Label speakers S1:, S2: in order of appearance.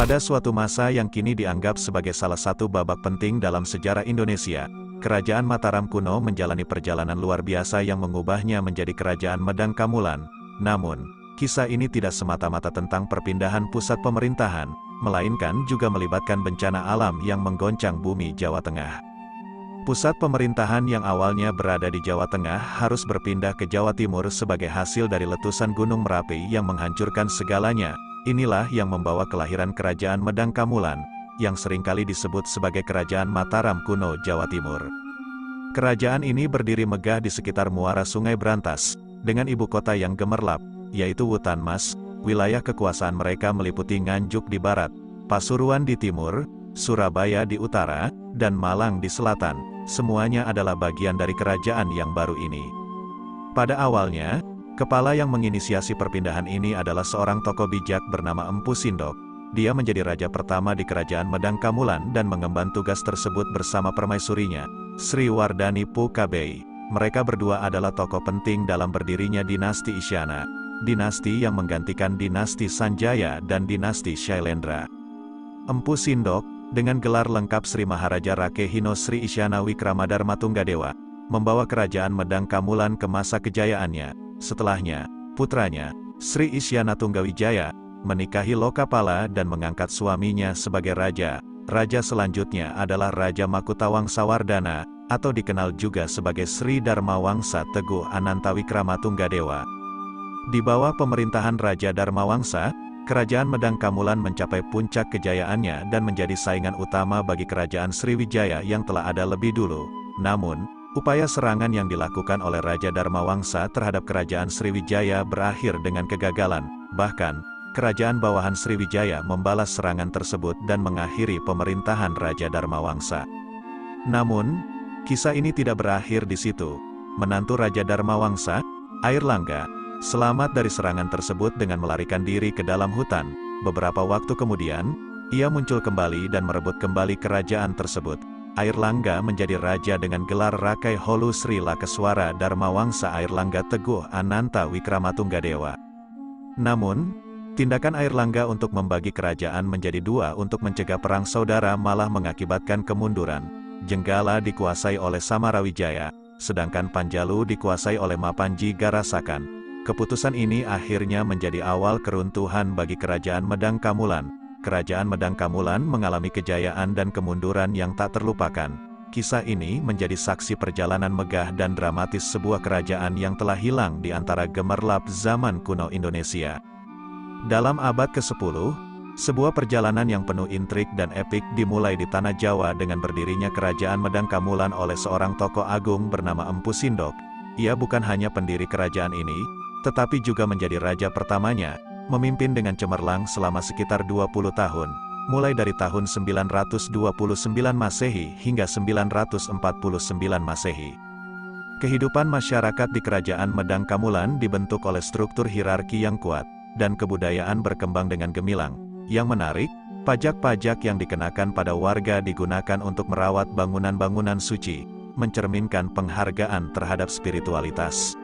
S1: Pada suatu masa yang kini dianggap sebagai salah satu babak penting dalam sejarah Indonesia, Kerajaan Mataram kuno menjalani perjalanan luar biasa yang mengubahnya menjadi Kerajaan Medang Kamulan. Namun, kisah ini tidak semata-mata tentang perpindahan pusat pemerintahan, melainkan juga melibatkan bencana alam yang menggoncang bumi Jawa Tengah. Pusat pemerintahan yang awalnya berada di Jawa Tengah harus berpindah ke Jawa Timur sebagai hasil dari letusan Gunung Merapi yang menghancurkan segalanya. Inilah yang membawa kelahiran Kerajaan Medang Kamulan, yang seringkali disebut sebagai Kerajaan Mataram kuno Jawa Timur. Kerajaan ini berdiri megah di sekitar muara Sungai Brantas, dengan ibu kota yang gemerlap, yaitu Wutan Mas. Wilayah kekuasaan mereka meliputi Nganjuk di barat, Pasuruan di timur, Surabaya di utara, dan Malang di selatan. Semuanya adalah bagian dari kerajaan yang baru ini. Pada awalnya, kepala yang menginisiasi perpindahan ini adalah seorang tokoh bijak bernama Empu Sindok. Dia menjadi raja pertama di Kerajaan Medang Kamulan dan mengemban tugas tersebut bersama permaisurinya, Sri Wardani Pukabei. Mereka berdua adalah tokoh penting dalam berdirinya dinasti Isyana, dinasti yang menggantikan dinasti Sanjaya dan dinasti Shailendra. Empu Sindok, dengan gelar lengkap Sri Maharaja Rakehino Sri Isyana Wikramadharma Tunggadewa, membawa Kerajaan Medang Kamulan ke masa kejayaannya. Setelahnya, putranya, Sri Isyana Tunggawijaya, menikahi Lokapala dan mengangkat suaminya sebagai raja. Raja selanjutnya adalah Raja Makutawangsawardhana, atau dikenal juga sebagai Sri Dharmawangsa Teguh Anantawikrama Tunggadewa. Di bawah pemerintahan Raja Dharmawangsa, Kerajaan Medang Kamulan mencapai puncak kejayaannya dan menjadi saingan utama bagi Kerajaan Sriwijaya yang telah ada lebih dulu. Namun, upaya serangan yang dilakukan oleh Raja Dharmawangsa terhadap Kerajaan Sriwijaya berakhir dengan kegagalan. Bahkan, kerajaan bawahan Sriwijaya membalas serangan tersebut dan mengakhiri pemerintahan Raja Dharmawangsa. Namun, kisah ini tidak berakhir di situ. Menantu Raja Dharmawangsa, Airlangga, selamat dari serangan tersebut dengan melarikan diri ke dalam hutan. Beberapa waktu kemudian, ia muncul kembali dan merebut kembali kerajaan tersebut. Airlangga menjadi raja dengan gelar Rakai Holu Sri Lakeswara Dharmawangsa Airlangga Teguh Ananta Wikramatunggadewa. Namun, tindakan Airlangga untuk membagi kerajaan menjadi dua untuk mencegah perang saudara malah mengakibatkan kemunduran. Jenggala dikuasai oleh Samarawijaya, sedangkan Panjalu dikuasai oleh Mapanji Garasakan. Keputusan ini akhirnya menjadi awal keruntuhan bagi Kerajaan Medang Kamulan. Kerajaan Medang Kamulan mengalami kejayaan dan kemunduran yang tak terlupakan. Kisah ini menjadi saksi perjalanan megah dan dramatis sebuah kerajaan yang telah hilang di antara gemerlap zaman kuno Indonesia. Dalam abad ke-10, sebuah perjalanan yang penuh intrik dan epik dimulai di Tanah Jawa dengan berdirinya Kerajaan Medang Kamulan oleh seorang tokoh agung bernama Empu Sindok. Ia bukan hanya pendiri kerajaan ini, tetapi juga menjadi raja pertamanya, memimpin dengan cemerlang selama sekitar 20 tahun, mulai dari tahun 929 Masehi hingga 949 Masehi. Kehidupan masyarakat di Kerajaan Medang Kamulan dibentuk oleh struktur hierarki yang kuat, dan kebudayaan berkembang dengan gemilang. Yang menarik, pajak-pajak yang dikenakan pada warga digunakan untuk merawat bangunan-bangunan suci, mencerminkan penghargaan terhadap spiritualitas.